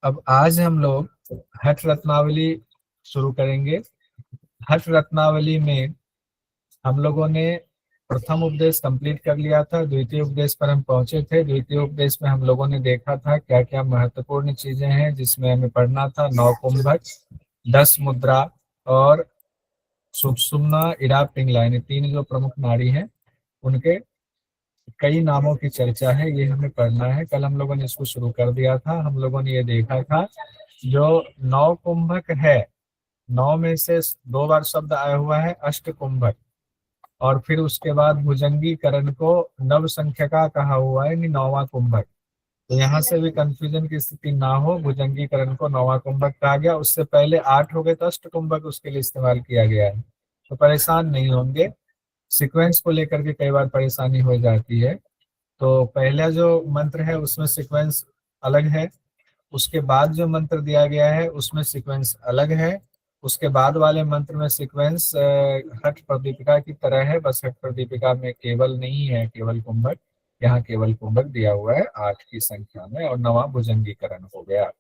अब आज हम लोग हठ रत्नावली शुरू करेंगे। हठ रत्नावली में हम लोगों ने प्रथम उपदेश कंप्लीट कर लिया था, द्वितीय उपदेश पर हम पहुंचे थे। द्वितीय उपदेश में हम लोगों ने देखा था क्या क्या महत्वपूर्ण चीजें हैं जिसमें हमें पढ़ना था। नौ कुंभक, 10 मुद्रा और सुषुम्ना, इड़ा, पिंगला, यानी तीन जो प्रमुख नाड़ी हैं उनके कई नामों की चर्चा है, ये हमें पढ़ना है। कल हम लोगों ने इसको शुरू कर दिया था। हम लोगों ने ये देखा था जो नौ कुंभक है, नौ में से दो बार शब्द आया हुआ है अष्ट कुंभक, और फिर उसके बाद भुजंगीकरण को नव संख्यका कहा हुआ है, यानी नौवां कुंभक। तो यहाँ से भी कंफ्यूजन की स्थिति ना हो, भुजंगीकरण को नौवां कुंभक कहा गया। उससे पहले 8 हो गए तो अष्ट कुंभक उसके लिए इस्तेमाल किया गया है, तो परेशान नहीं होंगे। सीक्वेंस को लेकर के कई बार परेशानी हो जाती है। तो पहला जो मंत्र है उसमें सीक्वेंस अलग है, उसके बाद जो मंत्र दिया गया है उसमें सीक्वेंस अलग है, उसके बाद वाले मंत्र में सीक्वेंस हठ प्रदीपिका की तरह है, बस हठ प्रदीपिका में केवल नहीं है केवल कुंभक, यहाँ केवल कुंभक दिया हुआ है 8 की संख्या में, और नवा भुजंगीकरण हो गया।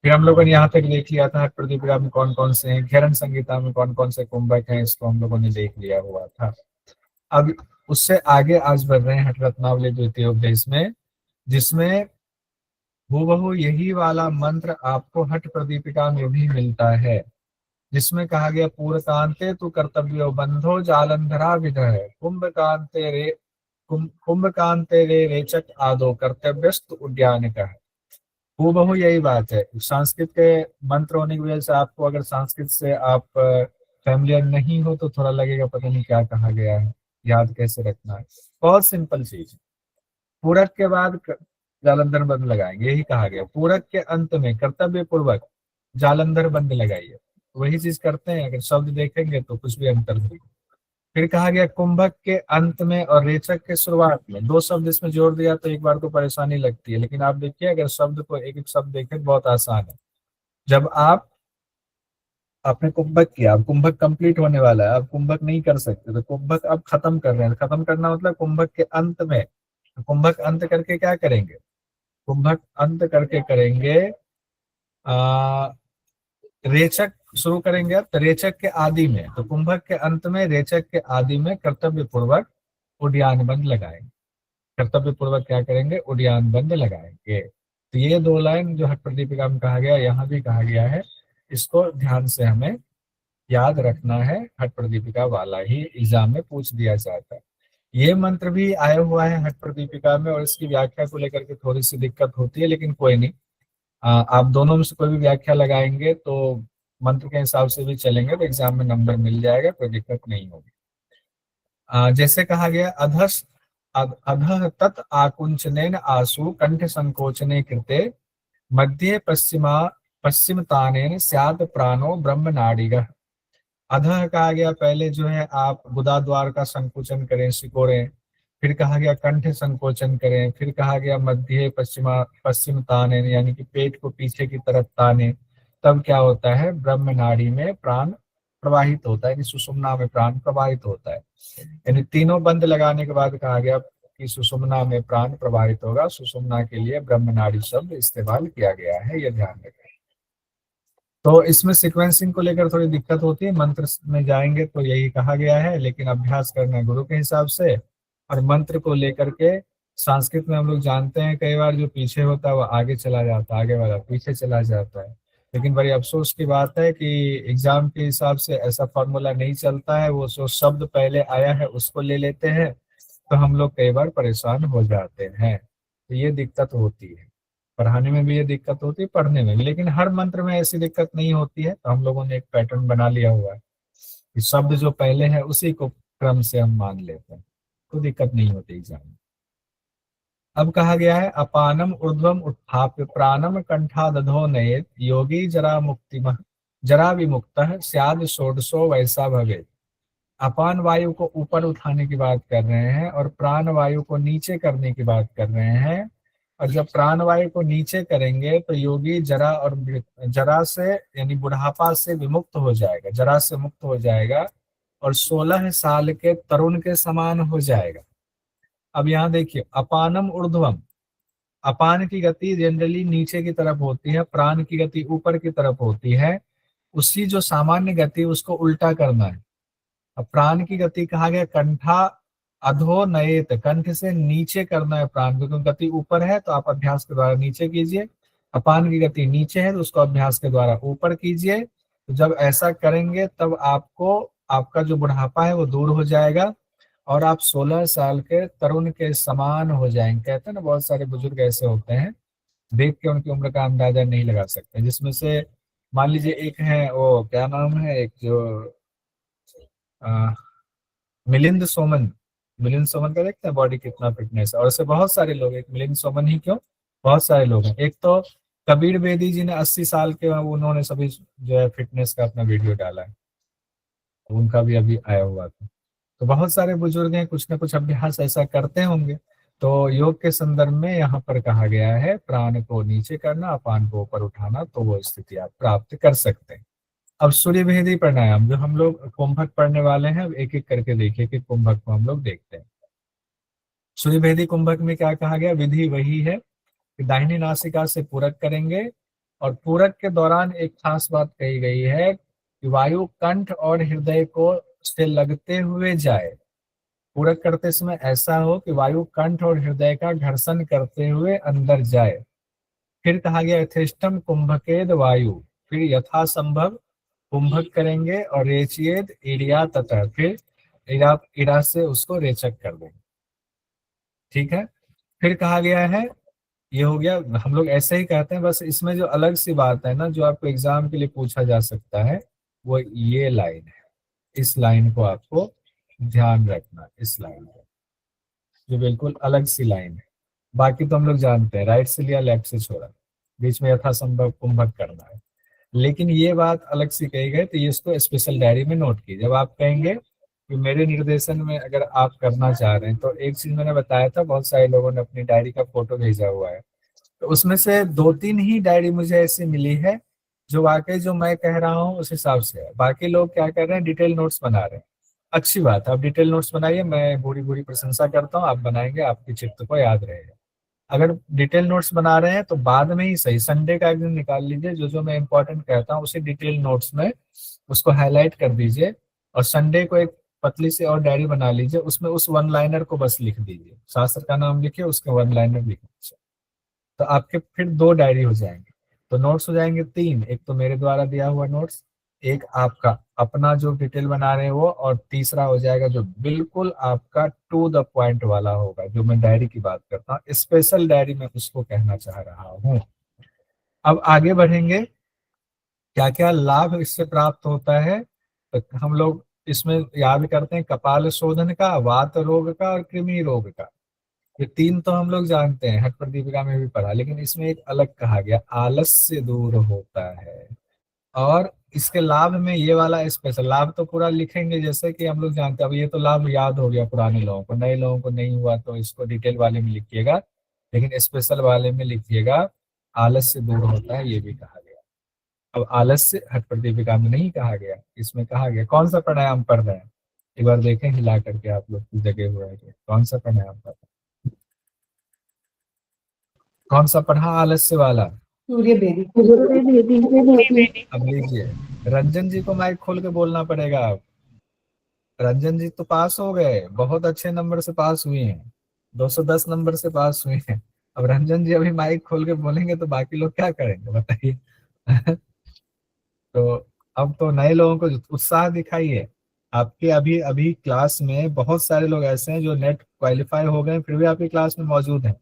फिर हम लोगों ने यहाँ तक देख लिया था हठ प्रदीपिका में कौन कौन से हैं, घेरन संहिता में कौन कौन से कुंभक हैं, इसको हम लोगों ने देख लिया हुआ था। अब उससे आगे आज बढ़ रहे हैं हठ रत्नावली द्वितीय उपदेश में, जिसमें हूबहू यही वाला मंत्र आपको हठ प्रदीपिका में भी मिलता है, जिसमें कहा गया पूर्व कांते तु कर्तव्यो बंधो जालंधरा विदह कुंभ कांते रे कुंभ कांते रे रेचक आदो कर्तव्यस्त उद्यान का। हूबहू यही बात है। संस्कृत के मंत्र होने की वजह से आपको, अगर संस्कृत से आप फैमिलियर नहीं हो तो थोड़ा लगेगा पता नहीं क्या कहा गया है, याद कैसे रखना है। बहुत सिंपल चीज। पूरक के बाद जालंधर बंद लगाएंगे, यही कहा गया। पूरक के अंत में कर्तव्य पूर्वक जालंधर बंद लगाइए, वही चीज करते हैं। अगर शब्द देखेंगे तो कुछ भी अंतर नहीं। फिर कहा गया कुंभक के अंत में और रेचक के शुरुआत में, दो शब्द इसमें जोड़ दिया तो एक बार तो परेशानी लगती है, लेकिन आप देखिए अगर शब्द को एक एक शब्द देखें तो बहुत आसान है। जब आप आपने कुंभक किया, अब कुंभक कंप्लीट होने वाला है, अब कुंभक नहीं कर सकते, तो कुंभक अब खत्म कर रहे हैं। खत्म करना मतलब कुंभक के अंत में, कुंभक अंत करके क्या करेंगे, कुंभक अंत करके करेंगे आ, रेचक शुरू करेंगे। अब तो रेचक के आदि में, तो कुंभक के अंत में रेचक के आदि में कर्तव्य पूर्वक उड्डयन बंद लगाएंगे। कर्तव्य पूर्वक क्या करेंगे, उड्डयन बंद लगाएंगे। तो ये दो लाइन जो हठ प्रदीपिका में कहा गया, यहाँ भी कहा गया है, इसको ध्यान से हमें याद रखना है। हठ प्रदीपिका वाला ही एग्जाम में पूछ दिया जाता है। ये मंत्र भी आया हुआ है हठ प्रदीपिका में, और इसकी व्याख्या को लेकर के थोड़ी सी दिक्कत होती है, लेकिन कोई नहीं। आप दोनों में से कोई भी व्याख्या लगाएंगे तो मंत्र के हिसाब से भी चलेंगे तो एग्जाम में नंबर मिल जाएगा, कोई दिक्कत नहीं होगी। जैसे कहा गया अधस अधः तत् आकुंचनेन आसु कंठ संकोचने कृते मध्य पश्चिम तानेन स्यात् प्राणो ब्रह्म नाड़िगः। अधः कहा गया पहले जो है आप गुदा द्वार का संकुचन करें, सिकोड़ें। फिर कहा गया कंठ संकोचन करें। फिर कहा गया मध्य पश्चिम ताने, यानी कि पेट को पीछे की तरफ ताने। तब क्या होता है, ब्रह्म नाड़ी में प्राण प्रवाहित होता है, यानी सुषुम्ना में प्राण प्रवाहित होता है। यानी तीनों बंद लगाने के बाद कहा गया कि सुषुम्ना में प्राण प्रवाहित होगा। सुषुम्ना के लिए ब्रह्म नाड़ी शब्द इस्तेमाल किया गया है, यह ध्यान रखें। तो इसमें सीक्वेंसिंग को लेकर थोड़ी दिक्कत होती है। मंत्र में जाएंगे तो यही कहा गया है, लेकिन अभ्यास करना है गुरु के हिसाब से। और मंत्र को लेकर के संस्कृत में हम लोग जानते हैं कई बार जो पीछे होता है वो आगे चला जाता है, आगे वाला पीछे चला जाता है। लेकिन बड़ी अफसोस की बात है कि एग्जाम के हिसाब से ऐसा फॉर्मूला नहीं चलता है। वो जो शब्द पहले आया है उसको ले लेते हैं, तो हम लोग कई बार परेशान हो जाते हैं। तो ये दिक्कत होती है, पढ़ाने में भी ये दिक्कत होती है, पढ़ने में भी। लेकिन हर मंत्र में ऐसी दिक्कत नहीं होती है, तो हम लोगों ने एक पैटर्न बना लिया हुआ है कि शब्द जो पहले है उसी को क्रम से हम मान लेते हैं, तो दिक्कत नहीं होती एग्जाम में। अब कहा गया है अपानम ऊर्ध्वम उत्थाप्य प्राणम कंठादधो नयेत योगी जरा विमुक्त स्याद षोडशो वैसा भवे। अपान वायु को ऊपर उठाने की बात कर रहे हैं और प्राण वायु को नीचे करने की बात कर रहे हैं। और जब प्राण वायु को नीचे करेंगे तो योगी जरा से यानी बुढ़ापा से विमुक्त हो जाएगा, जरा से मुक्त हो जाएगा, और 16 साल के तरुण के समान हो जाएगा। अब यहाँ देखिए अपानम ऊर्ध्वम, अपान की गति जनरली नीचे की तरफ होती है, प्राण की गति ऊपर की तरफ होती है। उसी जो सामान्य गति उसको उल्टा करना है। अब प्राण की गति कहा गया कंठा अधो नयेत, कंठ से नीचे करना है प्राण को, क्योंकि गति ऊपर है तो आप अभ्यास के द्वारा नीचे कीजिए। अपान की गति नीचे है तो उसको अभ्यास के द्वारा ऊपर कीजिए। तो जब ऐसा करेंगे तब आपको आपका जो बुढ़ापा है वो दूर हो जाएगा और आप 16 साल के तरुण के समान हो जाएंगे। कहते हैं ना बहुत सारे बुजुर्ग ऐसे होते हैं, देख के उनकी उम्र का अंदाजा नहीं लगा सकते। जिसमें से मान लीजिए एक है, वो क्या नाम है, एक जो मिलिंद सोमन। मिलिंद सोमन का देखते हैं बॉडी कितना फिटनेस है, और ऐसे बहुत सारे लोग, एक मिलिंद सोमन ही क्यों, बहुत सारे लोग हैं। एक तो कबीर बेदी जी ने 80 साल के उन्होंने सभी जो है फिटनेस का अपना वीडियो डाला है, तो उनका भी अभी आया हुआ था। तो बहुत सारे बुजुर्ग हैं, कुछ ना कुछ अभ्यास ऐसा करते होंगे। तो योग के संदर्भ में यहाँ पर कहा गया है प्राण को नीचे करना, अपान को ऊपर उठाना, तो वो स्थिति आप प्राप्त कर सकते हैं। अब सूर्य भेदी प्राणायाम जो हम लोग कुंभक पढ़ने वाले हैं, अब एक एक करके देखिए कि कुंभक को हम लोग देखते हैं। सूर्य भेदी कुंभक में क्या कहा गया, विधि वही है कि दाहिनी नासिका से पूरक करेंगे, और पूरक के दौरान एक खास बात कही गई है कि वायु कंठ और हृदय को से लगते हुए जाए। पूरक करते समय ऐसा हो कि वायु कंठ और हृदय का घर्षण करते हुए अंदर जाए। फिर कहा गया यथेष्टम कुंभकेद वायु, फिर यथासंभव कुंभक करेंगे और रेचियेद ईडिया तथा, फिर इरा इरा से उसको रेचक कर देंगे। ठीक है। फिर कहा गया है, ये हो गया, हम लोग ऐसे ही कहते हैं, बस इसमें जो अलग सी बात है ना जो आपको एग्जाम के लिए पूछा जा सकता है, वो ये लाइन है। इस लाइन को आपको ध्यान रखना, इस लाइन को, जो बिल्कुल अलग सी लाइन है। बाकी तो हम लोग जानते हैं, राइट से लिया लेफ्ट से छोड़ा, बीच में यथासंभव कुंभक करना है। लेकिन ये बात अलग से कही गई, तो ये इसको स्पेशल डायरी में नोट कीजिए। जब आप कहेंगे कि मेरे निर्देशन में अगर आप करना चाह रहे हैं, तो एक चीज मैंने बताया था, बहुत सारे लोगों ने अपनी डायरी का फोटो भेजा हुआ है, तो उसमें से 2-3 ही डायरी मुझे ऐसी मिली है जो वाकई जो मैं कह रहा हूँ उस हिसाब से है। बाकी लोग क्या कर रहे हैं, डिटेल नोट्स बना रहे हैं। अच्छी बात है, आप डिटेल नोट्स बनाइए, मैं पूरी पूरी प्रशंसा करता हूँ, आप बनाएंगे, आपकी चित्त को याद रहेगा। अगर डिटेल नोट्स बना रहे हैं तो बाद में ही सही, संडे का एक दिन निकाल लीजिए, जो जो मैं इंपॉर्टेंट कहता हूँ उसे डिटेल नोट्स में उसको हाईलाइट कर दीजिए, और संडे को एक पतली सी और डायरी बना लीजिए, उसमें उस वन लाइनर को बस लिख दीजिए, शास्त्र का नाम लिखिए, उसके वन लाइनर लिख दीजिए, तो आपके फिर 2 डायरी हो जाएंगे। तो नोट्स हो जाएंगे 3, एक तो मेरे द्वारा दिया हुआ नोट्स, एक आपका अपना जो डिटेल बना रहे हैं वो, और तीसरा हो जाएगा जो बिल्कुल आपका टू द पॉइंट वाला होगा, जो मैं डायरी की बात करता हूँ, स्पेशल डायरी में उसको कहना चाह रहा हूँ। अब आगे बढ़ेंगे, क्या क्या लाभ इससे प्राप्त होता है, तो हम लोग इसमें याद करते हैं कपाल शोधन का, वात रोग का और कृमि रोग का। ये 3 तो हम लोग जानते हैं, हठ प्रदीपिका में भी पढ़ा, लेकिन इसमें एक अलग कहा गया, आलस्य दूर होता है। और इसके लाभ में ये वाला स्पेशल लाभ तो पूरा लिखेंगे, जैसे कि हम लोग जानते हैं, अब ये तो लाभ याद हो गया पुराने लोगों को, नए लोगों को नहीं हुआ तो इसको डिटेल वाले में लिखिएगा, लेकिन स्पेशल वाले में लिखिएगा आलस्य दूर होता है, ये भी कहा गया। अब आलस्य हठ प्रदीपिका में नहीं कहा गया, इसमें कहा गया। कौन सा प्राणायाम पढ़ रहे हैं, एक बार देखें हिला करके, आप लोग की जगह हुआ है कौन सा प्राणायाम पढ़ रहे हैं, कौन सा पढ़ा आलस्य वाला, सूर्य बेदी। अब लीजिए, रंजन जी को माइक खोल के बोलना पड़ेगा। अब रंजन जी तो पास हो गए, बहुत अच्छे नंबर से पास हुए हैं, 210 नंबर से पास हुए हैं। अब रंजन जी अभी माइक खोल के बोलेंगे तो बाकी लोग क्या करेंगे बताइए। तो अब तो नए लोगों को उत्साह दिखाइए। आपके अभी अभी क्लास में बहुत सारे लोग ऐसे हैं जो नेट क्वालिफाई हो गए, फिर भी आपकी क्लास में मौजूद हैं,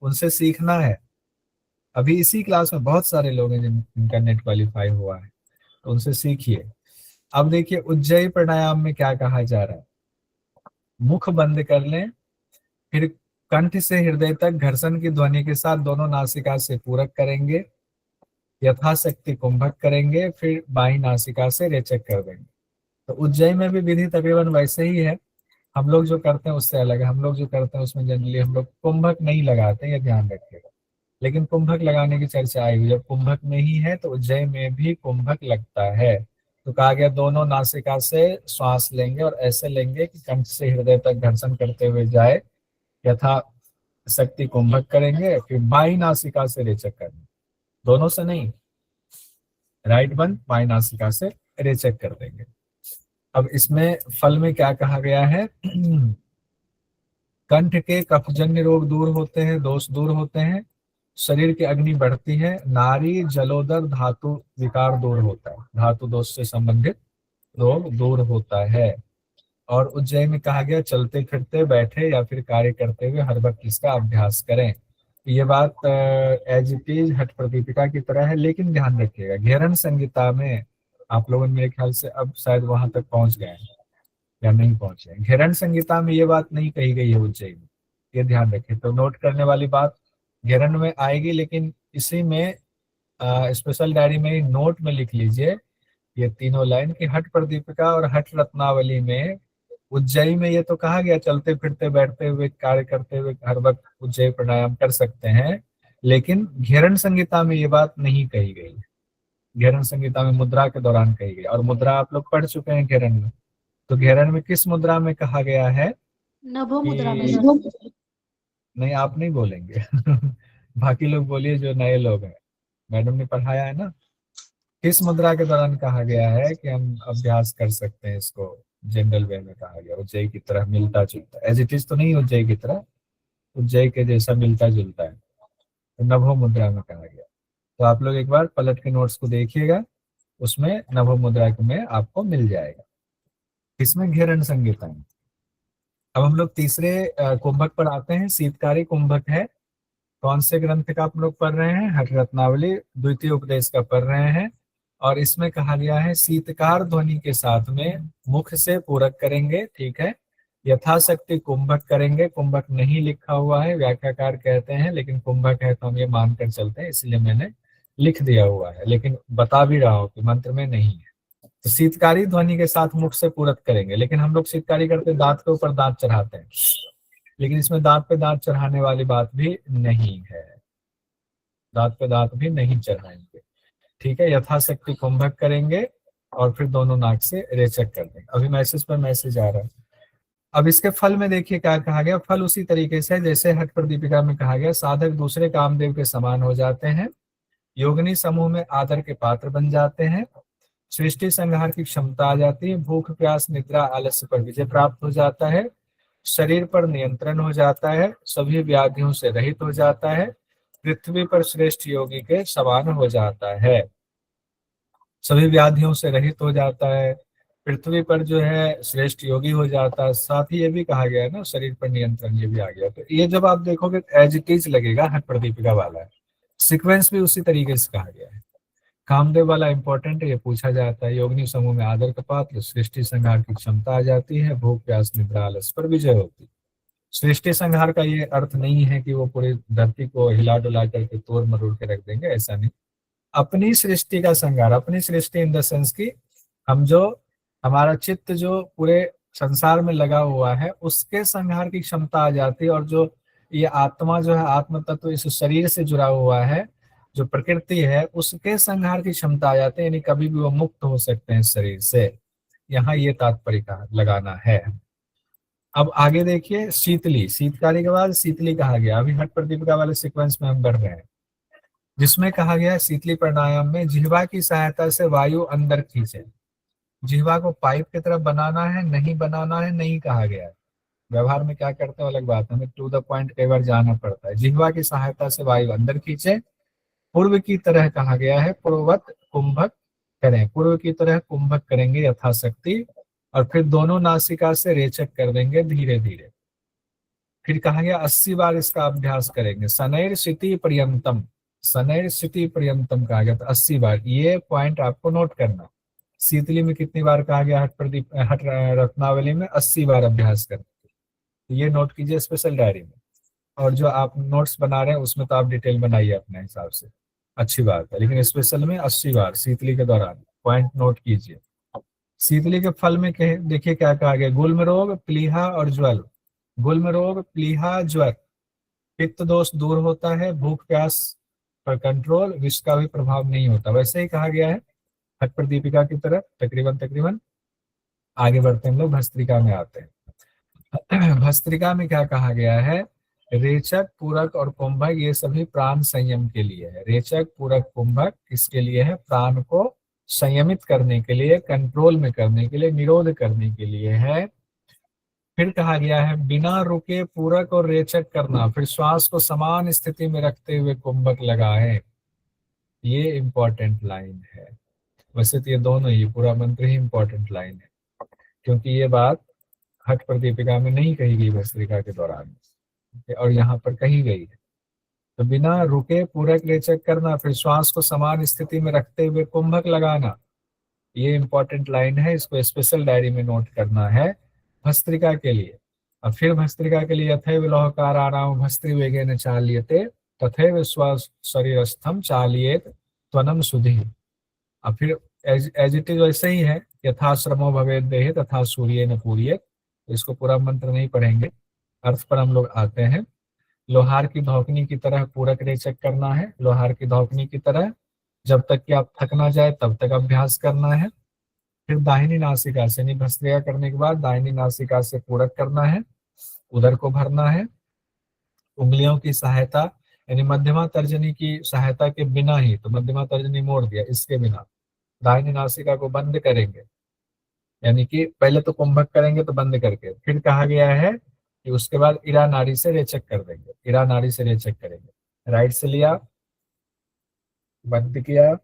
उनसे सीखना है। अभी इसी क्लास में बहुत सारे लोग हैं जिनका नेट क्वालिफाई हुआ है, तो उनसे सीखिए। अब देखिए उज्जयी प्राणायाम में क्या कहा जा रहा है, मुख बंद कर लें, फिर कंठ से हृदय तक घर्षण की ध्वनि के साथ दोनों नासिका से पूरक करेंगे, यथाशक्ति कुंभक करेंगे, फिर बाई नासिका से रेचक कर देंगे। तो उज्जैन में भी विधि तकरीबन वैसे ही है, हम लोग जो करते हैं उससे अलग है। हम लोग जो करते हैं उसमें जनरली हम लोग कुंभक नहीं लगाते, ये ध्यान रखिएगा, लेकिन कुंभक लगाने की चर्चा आई हुई, जब कुंभक नहीं है तो उज्जैन में भी कुंभक लगता है। तो कहा गया दोनों नासिका से श्वास लेंगे और ऐसे लेंगे कि कंठ से हृदय तक घर्षण करते हुए जाए, यथा शक्ति कुंभक करेंगे, फिर बाई नासिका से रेचक करेंगे, दोनों से नहीं, राइट वन बाई नासिका से रेचक कर देंगे। अब इसमें फल में क्या कहा गया है, कंठ के कफजन्य रोग दूर होते हैं, दोष दूर होते हैं, शरीर की अग्नि बढ़ती है, नारी जलोदर धातु विकार दूर होता है, धातु दोष से संबंधित रोग दूर होता है। और उज्जैन में कहा गया चलते फिरते बैठे या फिर कार्य करते हुए हर वक्त इसका अभ्यास करें। ये बात एज इट इज हठ प्रदीपिका की तरह है, लेकिन ध्यान रखिएगा घेरन संहिता में आप लोगों ने मेरे ख्याल से अब शायद वहां तक पहुंच गए हैं या नहीं पहुंचे। घेरन संहिता में ये बात नहीं कही गई है उज्जैन में, ये ध्यान रखें। तो नोट करने वाली बात घेरन में आएगी, लेकिन इसी में स्पेशल डायरी में नोट में लिख लीजिए ये तीनों लाइन की हठ प्रदीपिका और हठ रत्नावली में उज्जयी में ये तो कहा गया चलते फिरते बैठते हुए कार्य करते हुए हर वक्त उज्जयी प्राणायाम कर सकते हैं, लेकिन घेरन संहिता में ये बात नहीं कही गई। घेरन संहिता में मुद्रा के दौरान कही गई, और मुद्रा आप लोग पढ़ चुके हैं घेरन में। तो घेरन में किस मुद्रा में कहा गया है नभो मुद्रा में कि नहीं, आप नहीं बोलेंगे बाकी लोग बोलिए जो नए लोग हैं, मैडम ने पढ़ाया है ना। किस मुद्रा के दौरान कहा गया है कि हम अभ्यास कर सकते हैं इसको, जनरल वे में कहा गया उज्जयी की तरह मिलता जुलता, एज इट इज तो नहीं उज्जयी की तरह, उज्जयी के जैसा मिलता जुलता है, तो नभो मुद्रा में कहा गया। तो आप लोग एक बार पलट के नोट्स को देखिएगा, उसमें नभो मुद्रा में आपको मिल जाएगा। इसमें घेरन संहिता है। अब हम लोग तीसरे कुंभक पर आते हैं, शीतकारी कुंभक है। कौन से ग्रंथ का आप लोग पढ़ रहे हैं, हठ रत्नावली द्वितीय उपदेश का पढ़ रहे हैं। और इसमें कहा गया है शीतकार ध्वनि के साथ में मुख से पूरक करेंगे, ठीक है, यथाशक्ति कुंभक करेंगे। कुंभक नहीं लिखा हुआ है, व्याख्याकार कहते हैं, लेकिन कुंभक है तो हम ये मानकर चलते हैं, इसलिए मैंने लिख दिया हुआ है, लेकिन बता भी रहा हूं कि मंत्र में नहीं है। तो शीतकारी ध्वनि के साथ मुख से पूरक करेंगे, लेकिन हम लोग शीतकारी करते दांत के ऊपर दांत चढ़ाते हैं, लेकिन इसमें दांत पे दांत चढ़ाने वाली बात भी नहीं है, दांत पे दांत भी नहीं चढ़ाएंगे, ठीक है। यथाशक्ति कुंभक करेंगे और फिर दोनों नाक से रेचक कर देंगे। अभी मैसेज पर मैसेज आ रहा है। अब इसके फल में देखिए क्या कहा गया, फल उसी तरीके से जैसे हठ प्रदीपिका में कहा गया, साधक दूसरे कामदेव के समान हो जाते हैं, योगिनी समूह में आदर के पात्र बन जाते हैं, सृष्टि संहार की क्षमता आ जाती है, भूख प्यास निद्रा आलस्य पर विजय प्राप्त हो जाता है, शरीर पर नियंत्रण हो जाता है, सभी व्याधियों से रहित हो जाता है, पृथ्वी पर श्रेष्ठ योगी के समान हो जाता है, सभी व्याधियों से रहित हो जाता है, पृथ्वी पर जो है श्रेष्ठ योगी हो जाता है। साथ ही ये भी कहा गया है ना शरीर पर नियंत्रण, ये भी आ गया। तो ये जब आप देखोगे एज इट इज लगेगा, हठ प्रदीपिका वाला है, सीक्वेंस भी उसी तरीके से कहा गया है। कामदेव वाला इंपॉर्टेंट है, ये पूछा जाता है, योगिनी समूह में आदर का पात्र, सृष्टि संहार की क्षमता आ जाती है, भूख प्यास निद्रा आलस्य पर विजय होती है। सृष्टि संहार का ये अर्थ नहीं है कि वो पूरी धरती को हिला डुला करके तोड़ मरोड़ के रख देंगे, ऐसा नहीं। अपनी सृष्टि का संहार, अपनी सृष्टि इन द सेंस की हम जो हमारा चित्त जो पूरे संसार में लगा हुआ है उसके संहार की क्षमता आ जाती है, और जो ये आत्मा जो है आत्म तत्व इस शरीर से जुड़ा हुआ है, जो प्रकृति है उसके संहार की क्षमता आ जाती है, यानी कभी भी वो मुक्त हो सकते हैं इस शरीर से। यहाँ ये तात्पर्य का लगाना है। अब आगे देखिए शीतली, शीतकारी के बाद शीतली कहा गया। अभी हठ प्रदीपिका वाले सीक्वेंस में हम बढ़ रहे हैं, जिसमें कहा गया शीतली प्राणायाम में जिह्वा की सहायता से वायु अंदर खींचे। जिह्वा को पाइप की तरफ बनाना है, नहीं बनाना है, नहीं कहा गया है। व्यवहार में क्या करते हैं अलग बात है, हमें टू द पॉइंट कई बार जाना पड़ता है। जिह्वा की सहायता से वायु अंदर खींचे, पूर्व की तरह कहा गया है, पूर्ववत कुंभक करें, पूर्व की तरह कुंभक करेंगे यथाशक्ति, और फिर दोनों नासिका से रेचक कर देंगे धीरे धीरे। फिर कहा गया 80 बार इसका अभ्यास करेंगे, शनैर शिति पर्यंतम, शनैर शिति पर्यंतम कहा गया, तो 80 बार, ये पॉइंट आपको नोट करना। शीतली में कितनी बार कहा गया, हठ रत्नावली में 80 बार अभ्यास करते, तो ये नोट कीजिए स्पेशल डायरी में। और जो आप नोट्स बना रहे हैं उसमें तो आप डिटेल बनाइए अपने हिसाब से, अच्छी बात है, लेकिन स्पेशल में 80 बार शीतली के दौरान पॉइंट नोट कीजिए। शीतली के फल में देखिए क्या कहा गया, गुल्म रोग प्लीहा और ज्वर, गुल्म रोग प्लीहा ज्वर, पित्त दोष दूर होता है, भूख प्यास पर कंट्रोल, विष का भी प्रभाव नहीं होता, वैसे ही कहा गया है हठ प्रदीपिका की तरफ तकरीबन। आगे बढ़ते हैं हम लोग भस्त्रिका में आते हैं। भस्त्रिका में क्या कहा गया है, रेचक, पूरक और कुंभक ये सभी प्राण संयम के लिए है। रेचक, पूरक, कुंभक किसके लिए है? प्राण को संयमित करने के लिए, कंट्रोल में करने के लिए, निरोध करने के लिए है। फिर कहा गया है बिना रुके पूरक और रेचक करना, फिर श्वास को समान स्थिति में रखते हुए कुंभक लगाए। ये इंपॉर्टेंट लाइन है। वैसे तो ये दोनों ही, पूरा मंत्र ही इंपॉर्टेंट लाइन है, क्योंकि ये बात हठ प्रदीपिका में नहीं कही गई भस्त्रिका के दौरान, और यहाँ पर कही गई है। तो बिना रुके पूरक रेचक करना, फिर श्वास को समान स्थिति में रखते हुए कुंभक लगाना, ये इंपॉर्टेंट लाइन है। इसको स्पेशल डायरी में नोट करना है भस्त्रिका के लिए। अब फिर भस्त्रिका के लिए यथैव लौहकाराणाम भस्त्रि वेगेन चाल्यते तथैव स्व शरीरस्थम चालियेत त्वनम सुधि। अब फिर एज इट इज वैसे ही है, यथाश्रमो भवेद देहे तथा सूर्य न पूर्येत। इसको पूरा मंत्र नहीं पढ़ेंगे, अर्थ पर हम लोग आते हैं। लोहार की धौकनी की तरह पूरक रेचक करना है, लोहार की धौकनी की तरह, जब तक कि आप थक ना जाए तब तक अभ्यास करना है। फिर दाहिनी नासिका से, यानी भस्त्रिका करने के बाद दाहिनी नासिका से पूरक करना है, उदर को भरना है। उंगलियों की सहायता, यानी मध्यमा तर्जनी की सहायता के बिना ही, तो मध्यमा तर्जनी मोड़ दिया, इसके बिना दाहिनी नासिका को बंद करेंगे, यानी कि पहले तो कुंभक करेंगे तो बंद करके, फिर कहा गया है कि उसके बाद इरा नाड़ी से रेचक कर देंगे, इरा नाड़ी से रेचक करेंगे। राइट से लिया, बंद किया,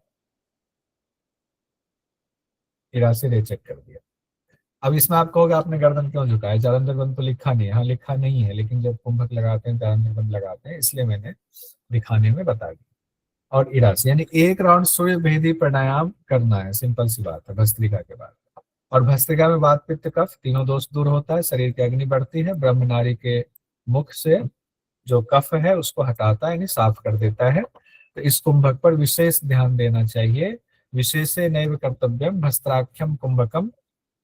इरा से रेचक कर दिया। अब इसमें आप कहोगे आपने गर्दन क्यों झुकाया, जालंधर बंद तो लिखा नहीं है। हाँ लिखा नहीं है, लेकिन जब कुंभक लगाते हैं जालंधर बंद लगाते हैं, इसलिए मैंने दिखाने में बता दिया। और इरा से, यानी एक राउंड सूर्य भेदी प्राणायाम करना है, सिंपल सी बात है भस्त्रिका के बाद। और भस्त्रिका में वात पित्त कफ तीनों दोष दूर होता है, शरीर की अग्नि बढ़ती है, ब्रह्म नारी के मुख से जो कफ है उसको हटाता है, यानी साफ कर देता है। तो इस कुंभक पर विशेष ध्यान देना चाहिए। विशेषे नैव कर्तव्यम भस्त्राख्यम कुंभकम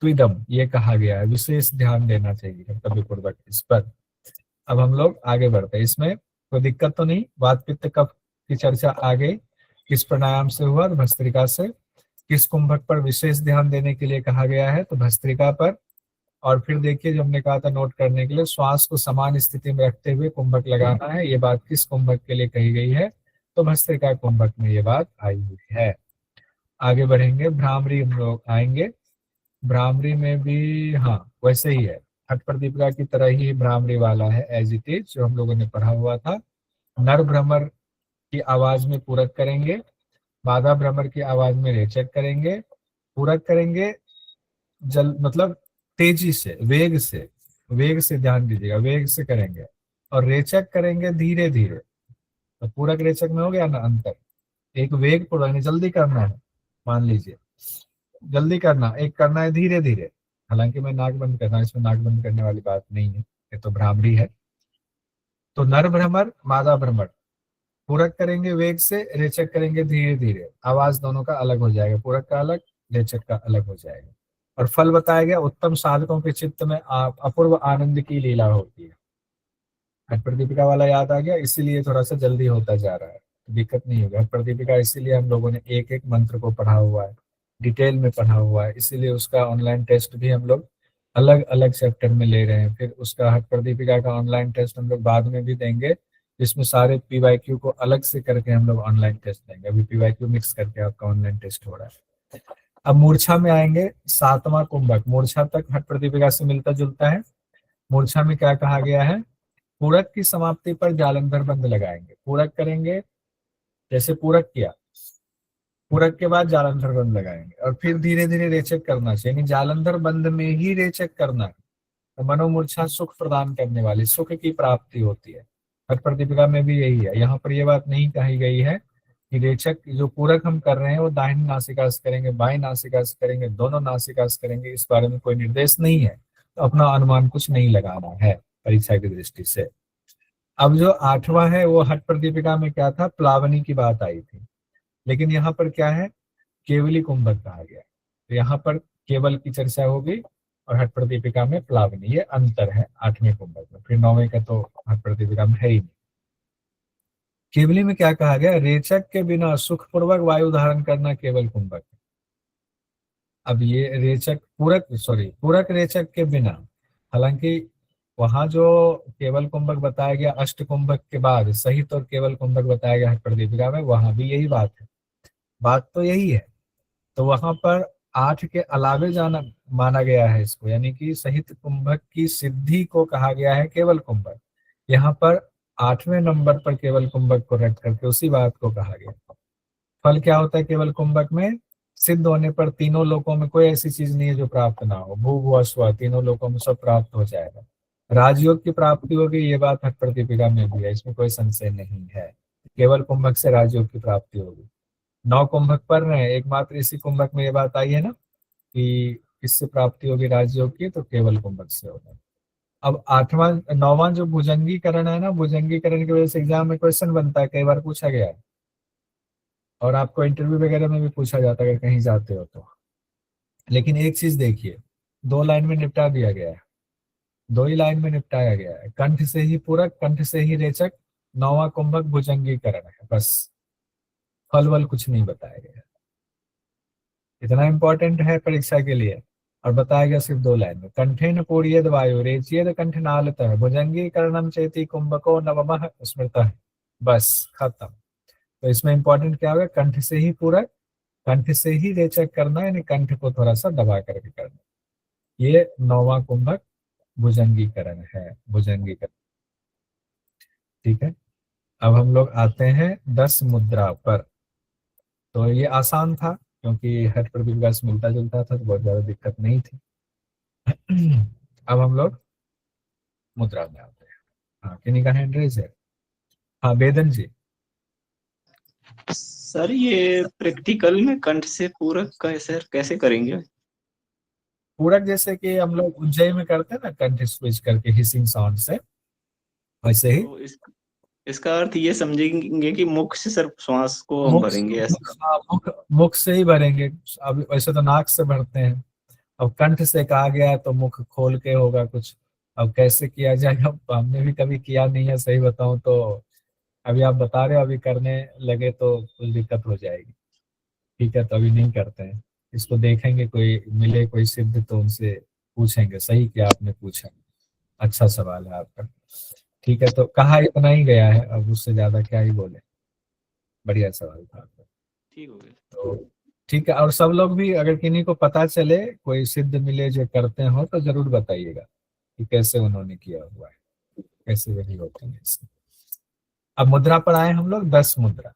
त्विदम, ये कहा गया है, विशेष ध्यान देना चाहिए कर्तव्य पूर्वक इस पर। अब हम लोग आगे बढ़ते हैं, इसमें कोई दिक्कत तो नहीं। वात पित्त कफ की चर्चा आगे किस प्राणायाम से हुआ, तो भस्त्रिका से। किस कुंभक पर विशेष ध्यान देने के लिए कहा गया है, तो भस्त्रिका पर। और फिर देखिए जो हमने कहा था नोट करने के लिए, श्वास को समान स्थिति में रखते हुए कुंभक लगाना है। ये बात किस कुंभक के लिए कही गई है, तो भस्त्रिका कुंभक में ये बात आई हुई है। आगे बढ़ेंगे, भ्रामरी हम लोग आएंगे। भ्रामरी में भी हाँ वैसे ही है, हठ प्रदीपिका की तरह ही भ्रामरी वाला है, एज इट इज जो हम लोगों ने पढ़ा हुआ था। नर भ्रमर की आवाज में पूरक करेंगे, मादा भ्रमर की आवाज में रेचक करेंगे। पूरक करेंगे जल मतलब तेजी से, वेग से ध्यान दीजिएगा, वेग से करेंगे। और रेचक करेंगे धीरे धीरे। तो पूरक रेचक में हो गया ना अंतर, एक वेग पूरा यानी जल्दी करना है, मान लीजिए जल्दी करना, एक करना है धीरे धीरे। हालांकि मैं नाक बंद करना, इसमें नाक बंद करने वाली बात नहीं है, ये तो भ्रामरी है। तो नर भ्रमर, मादा भ्रमर, पूरक करेंगे वेग से, रेचक करेंगे धीरे धीरे। आवाज दोनों का अलग हो जाएगा, पूरक का अलग, रेचक का अलग हो जाएगा। और फल बताया गया, उत्तम साधकों के चित्त में अपूर्व आनंद की लीला होती है। हठ प्रदीपिका वाला याद आ गया, इसीलिए थोड़ा सा जल्दी होता जा रहा है, दिक्कत नहीं होगी। हठ प्रदीपिका इसीलिए हम लोगों ने एक एक मंत्र को पढ़ा हुआ है, डिटेल में पढ़ा हुआ है, इसीलिए उसका ऑनलाइन टेस्ट भी हम लोग अलग अलग चैप्टर में ले रहे हैं। फिर उसका हठ प्रदीपिका का ऑनलाइन टेस्ट हम लोग बाद में भी देंगे, जिसमें सारे पीवाईक्यू को अलग से करके हम लोग ऑनलाइन टेस्ट देंगे। अभी पीवाईक्यू मिक्स करके आपका ऑनलाइन टेस्ट हो रहा है। अब मूर्छा में आएंगे, सातवां कुंभक मूर्छा तक हठ प्रदीपिका से मिलता जुलता है। मूर्छा में क्या कहा गया है, पूरक की समाप्ति पर जालंधर बंद लगाएंगे। पूरक करेंगे, जैसे पूरक किया, पूरक के बाद जालंधर बंद लगाएंगे, और फिर धीरे धीरे रेचक करना चाहिए, यानी जालंधर बंद में ही रेचक करना है। तो मनोमूर्छा सुख प्रदान करने वाली, सुख की प्राप्ति होती है। हठ प्रदीपिका में भी यही है। यहाँ पर यह बात नहीं कही गई है कि रेचक जो पूरक हम कर रहे हैं वो दाहिनी नासिका से करेंगे, बाएं नासिका से करेंगे, दोनों नासिका से करेंगे, इस बारे में कोई निर्देश नहीं है। तो अपना अनुमान कुछ नहीं लगाना है परीक्षा की दृष्टि से। अब जो आठवां है वो हठ प्रदीपिका में क्या था, प्लावनी की बात आई थी, लेकिन यहाँ पर क्या है, केवली कुंभक कहा गया। तो यहाँ पर केवल की चर्चा होगी और हठ प्रदीपिका में प्लावनी, ये अंतर है आठवें कुंभक में। फिर नौवें का तो हठ प्रदीपिका में है ही नहीं। केवली में क्या कहा गया, रेचक के बिना सुखपूर्वक वायु धारण करना केवल कुंभक। अब ये रेचक पूरक रेचक के बिना, हालांकि वहां जो केवल कुंभक बताया गया अष्ट कुंभक के बाद सहित और केवल कुंभक बताया गया हठ प्रदीपिका में, वहां भी यही बात है, बात तो यही है। तो वहां पर 8 के अलावे जाना माना गया है इसको, यानी कि सहित कुंभक की सिद्धि को कहा गया है केवल कुंभक। यहाँ पर 8वें नंबर पर केवल कुंभक को रख करके उसी बात को कहा गया। फल क्या होता है केवल कुंभक में? सिद्ध होने पर तीनों लोकों में कोई ऐसी चीज नहीं है जो प्राप्त ना हो, भू भुआ स्व तीनों लोकों में सब प्राप्त हो जाएगा। राजयोग की प्राप्ति होगी, ये बात हठ प्रदीपिका में भी है, इसमें कोई संशय नहीं है। केवल कुंभक से राजयोग की प्राप्ति होगी। 9 कुंभक पढ़ रहे हैं, एकमात्र इसी कुंभक में ये बात आई है ना कि किससे प्राप्ति होगी राजयोग की, तो केवल कुंभक से होगा। अब 8वां 9वां जो भुजंगीकरण है ना, भुजंगीकरण की वजह से एग्जाम में क्वेश्चन बनता है, कई बार पूछा गया है, और आपको इंटरव्यू वगैरह में भी पूछा जाता है अगर कहीं जाते हो तो। लेकिन एक चीज देखिए, 2 लाइन में निपटा दिया गया है, 2 ही लाइन में निपटाया गया है, कंठ से ही पूरक, कंठ से ही रेचक, 9वां कुंभक भुजंगीकरण है, बस। फल वल कुछ नहीं बताया गया। इतना इंपॉर्टेंट है परीक्षा के लिए, और बताया गया सिर्फ 2 लाइन में। कंठेन पूर्येद वायु रेचयेद कंठ नालतः भुजंगीकरणम चेति कुंभको नवमः स्मृतः, बस खत्म। तो इसमें इंपॉर्टेंट क्या होगा? कंठ से ही पूरक, कंठ से ही रेचक करना, यानी कंठ को थोड़ा सा दबा करके करना। ये 9वां कुंभक भुजंगीकरण है, भुजंगीकरण। ठीक है, अब हम लोग आते हैं 10 मुद्रा पर। तो ये आसान था क्योंकि हठ प्रदीपिका से मिलता जुलता था, तो बहुत ज्यादा दिक्कत नहीं थी। अब हम लोग मुद्रा में आते हैं। हाँ, किन्हीं का हैंड रेज है? हाँ, वेदन जी। सर ये प्रैक्टिकल में कंठ से पूरक का सर कैसे करेंगे? पूरक जैसे कि हम लोग उज्जैन में करते हैं ना, कंठ स्विच करके हिसिंग साउंड से, वैसे ही। तो इसका अर्थ ये समझेंगे कि मुख से सर श्वास को हम मुख भरेंगे ऐसा? हाँ, मुख से ही भरेंगे। अब वैसे तो नाक से भरते हैं, अब कंठ से कहा गया है तो मुख खोल के होगा कुछ। अब कैसे किया जाए, अब हमने भी कभी किया नहीं है, सही बताऊं तो। अभी आप बता रहे हो, अभी करने लगे तो कुछ दिक्कत हो जाएगी। ठीक है, तो अभी नहीं करते हैं इसको, देखेंगे कोई मिले कोई सिद्ध तो उनसे पूछेंगे। सही किया आपने पूछा, अच्छा सवाल है आपका। ठीक है, तो कहा इतना ही गया है, अब उससे ज्यादा क्या ही बोले। बढ़िया सवाल था आपका। ठीक हो गया। तो ठीक है, और सब लोग भी अगर किन्हीं को पता चले, कोई सिद्ध मिले जो करते हो, तो जरूर बताइएगा कि कैसे उन्होंने किया हुआ है, कैसे वही होते हैं इससे। अब मुद्रा पर आए हम लोग, 10 मुद्रा।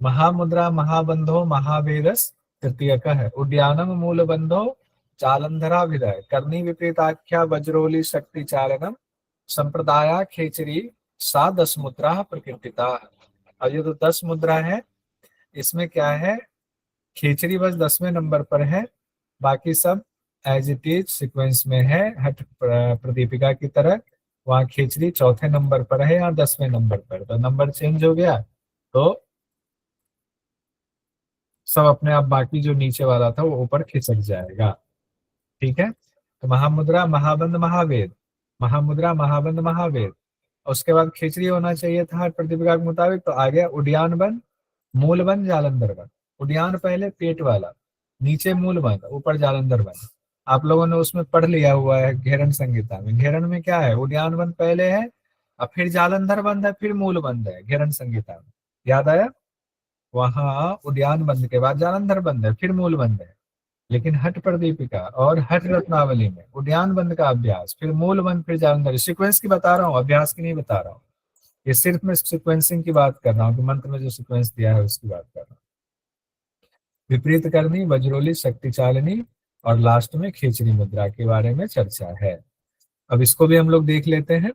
महामुद्रा महाबंधो महावीरस तृतीयक है, उद्यानम मूल बंधो जालंधरा विदय करनी विपरीताख्या वज्रोली शक्ति चारणम संप्रदाया खेचरी सा 10 मुद्रा प्रकीर्तिता। अब ये तो 10 मुद्रा है, इसमें क्या है, खेचरी बस 10वें नंबर पर है, बाकी सब एज इट इज सिक्वेंस में है, हठ प्रदीपिका की तरह। वहां खेचरी चौथे नंबर पर है, यहाँ 10वें नंबर पर, तो नंबर चेंज हो गया, तो सब अपने आप बाकी जो नीचे वाला था वो ऊपर खिसक जाएगा। ठीक है, तो महामुद्रा महाबंध महावेद, महामुद्रा महाबंध महावेद। उसके बाद खिचड़ी होना चाहिए था हर प्रतिपिका के मुताबिक, तो आ गया उद्यान बंद, मूल बंद, जालंधर बंद। उद्यान पहले पेट वाला, नीचे मूल बंद, ऊपर जालंधर बंद। आप लोगों ने उसमें पढ़ लिया हुआ है घेरन संहिता में। घेरन में क्या है, उद्यान बंद पहले है, और फिर जालंधर बंद है, फिर मूल बंद है घेरन संहिता में। याद आया? वहां उद्यान बंद के बाद जालंधर बंद है, फिर मूल बंद है। लेकिन हठ प्रदीपिका और हठ रत्नावली में उद्यान बंद का अभ्यास, फिर मूल बंद, फिर जालंधर। सीक्वेंस की बता रहा हूँ, अभ्यास की नहीं बता रहा हूँ। ये सिर्फ मैं सीक्वेंसिंग की बात कर रहा हूँ कि मंत्र में जो सीक्वेंस दिया है उसकी बात कर रहा हूँ। विपरीत करनी, वज्रोली, शक्ति चालनी, और लास्ट में खिचड़ी मुद्रा के बारे में चर्चा है। अब इसको भी हम लोग देख लेते हैं।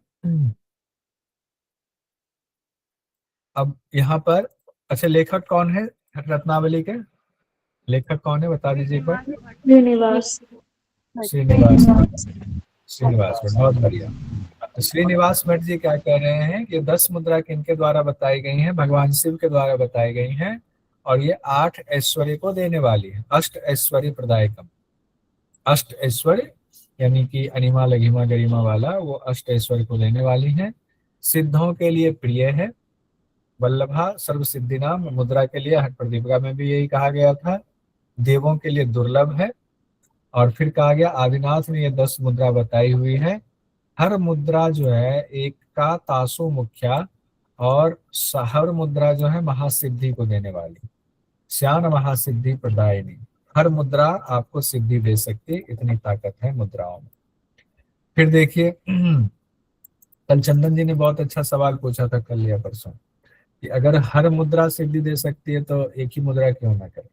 अब यहाँ पर अच्छा, लेखक कौन है हठ रत्नावली के? लेखक कौन है बता दीजिए एक बार। श्रीनिवास। श्रीनिवास भट्ट। श्रीनिवास भट्ट, बहुत बढ़िया। तो श्रीनिवास भट्ट जी क्या कह रहे हैं कि 10 मुद्रा किनके द्वारा बताई गई हैं? भगवान शिव के द्वारा बताई गई हैं, और ये 8 ऐश्वर्य को देने वाली है। अष्ट ऐश्वर्य प्रदायकम, अष्ट ऐश्वर्य यानी कि अनिमा लघिमा गरिमा वाला, वो अष्ट ऐश्वर्य को देने वाली है। सिद्धों के लिए प्रिय है, वल्लभा सर्व सिद्धि नाम। मुद्रा के लिए हठ प्रदीपिका में भी यही कहा गया था, देवों के लिए दुर्लभ है। और फिर कहा गया आदिनाथ ने ये 10 मुद्रा बताई हुई है, हर मुद्रा जो है एक का तासो मुख्या, और हर मुद्रा जो है महासिद्धि को देने वाली, श्यान महासिद्धि प्रदायिनी। हर मुद्रा आपको सिद्धि दे सकती है, इतनी ताकत है मुद्राओं में। फिर देखिए कल चंदन जी ने बहुत अच्छा सवाल पूछा था कल या परसों, कि अगर हर मुद्रा सिद्धि दे सकती है तो एक ही मुद्रा क्यों ना करे।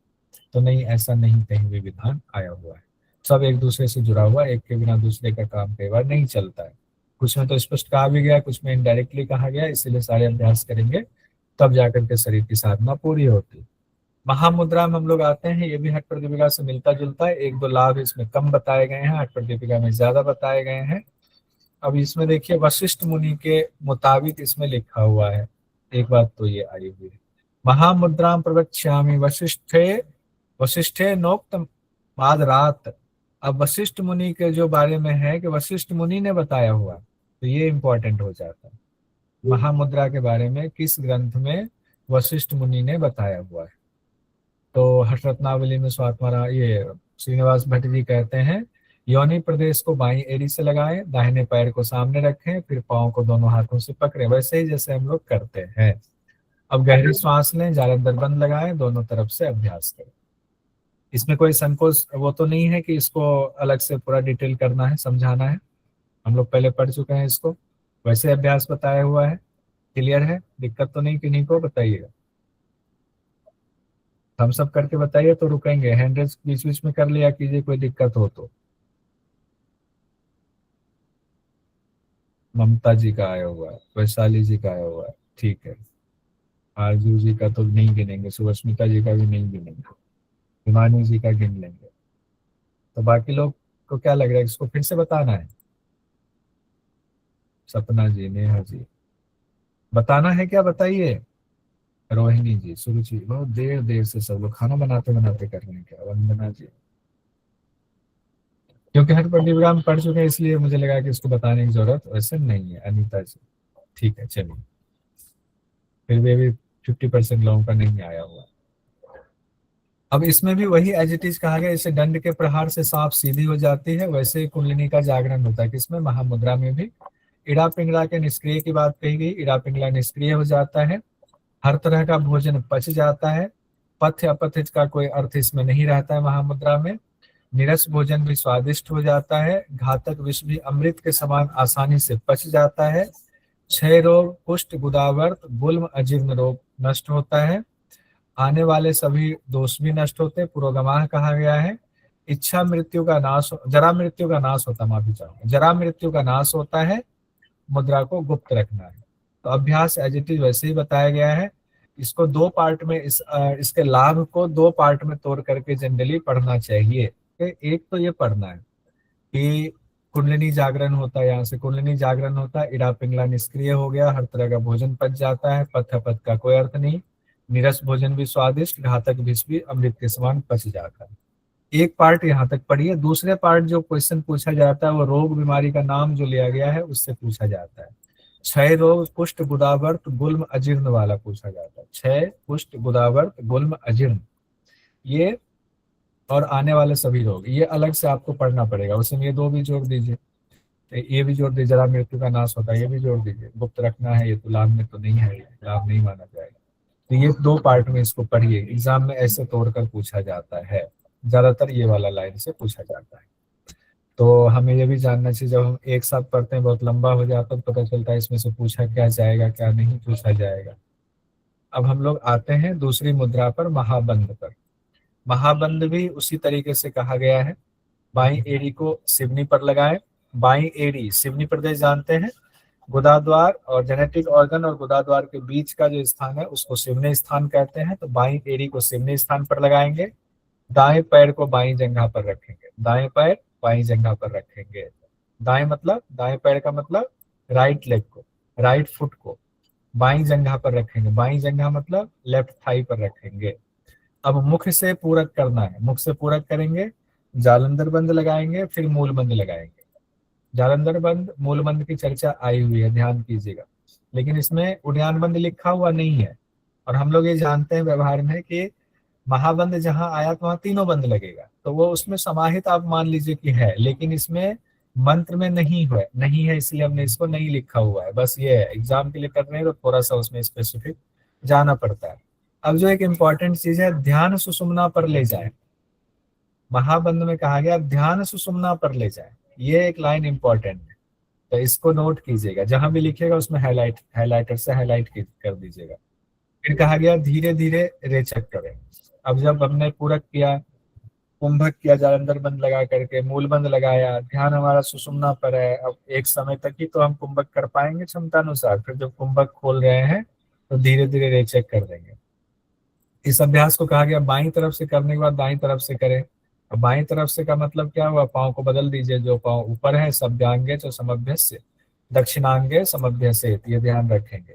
तो नहीं, ऐसा नहीं कहीं भी विधान आया हुआ है। सब एक दूसरे से जुड़ा हुआ, एक के बिना दूसरे का काम कई बार नहीं चलता है। कुछ में तो स्पष्ट कहा भी गया, कुछ में इनडायरेक्टली कहा गया, इसीलिए सारे अभ्यास करेंगे तब जाकर के शरीर की साधना पूरी होती है। महामुद्रा में हम लोग आते हैं, ये भी हठ प्रदीपिका से मिलता जुलता है। एक दो लाभ इसमें कम बताए गए हैं, हठ प्रदीपिका में ज्यादा बताए गए हैं। अब इसमें देखिए वशिष्ठ मुनि के मुताबिक इसमें लिखा हुआ है, एक बात तो ये आई हुई है, महामुद्रा प्रवक्ष्यामि वशिष्ठे नोक्त मादरात। अब वशिष्ठ मुनि के जो बारे में है कि वशिष्ठ मुनि ने बताया हुआ, तो ये इंपॉर्टेंट हो जाता है। महामुद्रा के बारे में किस ग्रंथ में वशिष्ठ मुनि ने बताया हुआ है। तो हर्ष रत्नावली में स्वात्मारा ये श्रीनिवास भट्ट जी कहते हैं, योनि प्रदेश को बाईं एड़ी से लगाएं, दाहिने पैर को सामने रखें, फिर पांव को दोनों हाथों से पकड़ें, वैसे ही जैसे हम लोग करते हैं। अब गहरी सांस लें, जालंधर बंद लगाएं, दोनों तरफ से अभ्यास करें। इसमें कोई संकोच वो तो नहीं है कि इसको अलग से पूरा डिटेल करना है, समझाना है, हम लोग पहले पढ़ चुके हैं इसको, वैसे अभ्यास बताया हुआ है। क्लियर है, दिक्कत तो नहीं किन्हीं को, बताइएगा। हम सब करके बताइए तो रुकेंगे, हैंड रेज बीच बीच में कर लिया कीजिए, कोई दिक्कत हो तो। ममता जी का आया हुआ है, वैशाली जी का आया हुआ है, ठीक है। आरजू जी का तो नहीं गिनेंगे, सुभस्मिता जी का भी नहीं गिनेंगे, हिमानी जी का गिन लेंगे। तो बाकी लोग को क्या लग रहा है, इसको फिर से बताना है? सपना जी, नेहा जी, बताना है क्या, बताइए। रोहिणी जी, सुरुचि, बहुत देर देर से सब लोग खाना बनाते बनाते कर रहे हैं क्या? वंदना जी, क्योंकि हर परिवार पढ़ चुके हैं इसलिए मुझे लगा कि इसको बताने की जरूरत वैसे नहीं है। अनीता जी, ठीक है, चलिए। फिर भी अभी 50% लोगों का नहीं आया हुआ। अब इसमें भी वही एज इट इज कहा गया, इसे दंड के प्रहार से सांप सीधी हो जाती है, वैसे ही कुंडलिनी का जागरण होता है। किसमें? महामुद्रा में भी। इड़ा पिंगला के निष्क्रिय की बात कही गई, इड़ा पिंगला निष्क्रिय हो जाता है, हर तरह का भोजन पच जाता है, पथ्य अपथ्य का कोई अर्थ इसमें नहीं रहता है महामुद्रा में। निरस भोजन भी स्वादिष्ट हो जाता है, घातक विष भी अमृत के समान आसानी से पच जाता है, क्षय रोग, कुष्ठ, गुदावर्त, गुल्म, अजीर्ण रोग नष्ट होता है, आने वाले सभी दोष भी नष्ट होते, पुरोगमाह कहा गया है, इच्छा मृत्यु का नाश, जरा मृत्यु का नाश होता, माफी चाहूंगा, जरा मृत्यु का नाश होता है, मुद्रा को गुप्त रखना है। तो अभ्यास एज इट इज वैसे ही बताया गया है। इसको दो पार्ट में इसके लाभ को दो पार्ट में तोड़ करके जनरली पढ़ना चाहिए। एक तो ये पढ़ना है कि कुंडलिनी जागरण होता है, यहाँ से कुंडलिनी जागरण होता है, इड़ा पिंगला निष्क्रिय हो गया, हर तरह का भोजन पच जाता है, पथ्य पथ का कोई अर्थ नहीं, निरस भोजन भी स्वादिष्ट, घातक विष भी अमृत के समान पच जाता है। एक पार्ट यहाँ तक पढ़िए। दूसरे पार्ट जो क्वेश्चन पूछा जाता है वो रोग बीमारी का नाम जो लिया गया है उससे पूछा जाता है। क्षय रोग, कुष्ठ, गुदावर्त, गुल्म, अजीर्ण वाला पूछा जाता है। क्षय, कुष्ठ, गुदावर्त, गुल्म, अजीर्ण, ये और आने वाले सभी रोग, ये अलग से आपको पढ़ना पड़ेगा। उसमें ये दो भी जोड़ दीजिए, ये भी जोड़ दीजिए, जरा मृत्यु का नाश होता है, ये भी जोड़ दीजिए, गुप्त रखना है, ये तो लाभ में तो नहीं है, लाभ नहीं माना जाएगा। तो ये दो पार्ट में इसको पढ़िए, एग्जाम में ऐसे तोड़कर पूछा जाता है, ज्यादातर ये वाला लाइन से पूछा जाता है। तो हमें ये भी जानना चाहिए, जब हम एक साथ पढ़ते हैं बहुत लंबा हो जाता है, पता चलता है इसमें से पूछा क्या जाएगा क्या नहीं पूछा जाएगा। अब हम लोग आते हैं दूसरी मुद्रा पर, महाबंध पर। महाबंध भी उसी तरीके से कहा गया है, बाई एड़ी को सिवनी पर लगाएं। बाई एड़ी, सिवनी प्रदेश जानते हैं, गुदाद्वार और जेनेटिक ऑर्गन और गुदाद्वार के बीच का जो स्थान है उसको सिवनी स्थान कहते हैं। तो बाई एड़ी को सिवनी स्थान पर लगाएंगे, दाएं पैर को बाई जंघा पर रखेंगे, दाएं पैर बाई जंघा पर रखेंगे। दाएं मतलब, दाएं पैर का मतलब राइट लेग को, राइट फुट को बाई जंघा पर रखेंगे, बाई जंघा मतलब लेफ्ट थाई पर रखेंगे। अब मुख से पूरक करना है, मुख से पूरक करेंगे, जालंधर बंद लगाएंगे, फिर मूल बंद लगाएंगे। जालंधर बंद, मूल बंद की चर्चा आई हुई है, ध्यान कीजिएगा, लेकिन इसमें उद्यान बंद लिखा हुआ नहीं है। और हम लोग ये जानते हैं व्यवहार में कि महाबंद जहां आया तो वहां तीनों बंद लगेगा, तो वो उसमें समाहित आप मान लीजिए कि है, लेकिन इसमें मंत्र में नहीं है, नहीं है, इसलिए हमने इसको नहीं लिखा हुआ है। बस ये है, एग्जाम के लिए कर रहे हैं तो थोड़ा सा उसमें स्पेसिफिक जाना पड़ता है। अब जो एक इम्पॉर्टेंट चीज है, ध्यान सुषुम्ना पर ले जाए। महाबंध में कहा गया ध्यान सुषुम्ना पर ले जाए, ये एक लाइन इंपॉर्टेंट है, तो इसको नोट कीजिएगा। जहां भी लिखेगा उसमें हाईलाइटर से हाईलाइट कर दीजिएगा। फिर कहा गया धीरे धीरे रेचक करें। अब जब हमने पूरक किया, कुंभक किया, जालंधर बंद लगा करके, मूल बंद लगाया, ध्यान हमारा सुषुम्ना पर है, अब एक समय तक ही तो हम कुंभक कर पाएंगे क्षमतानुसार। फिर जब कुंभक खोल रहे हैं तो धीरे धीरे रेचक कर देंगे। इस अभ्यास को कहा गया बाईं तरफ से करने के बाद दाईं तरफ से करें। अब बाईं तरफ से का मतलब क्या हुआ, पाँव को बदल दीजिए, जो पाँव ऊपर है सभ्यांगे जो समभ्यस्य, दक्षिणांगे समभ्यसे, ये ध्यान रखेंगे।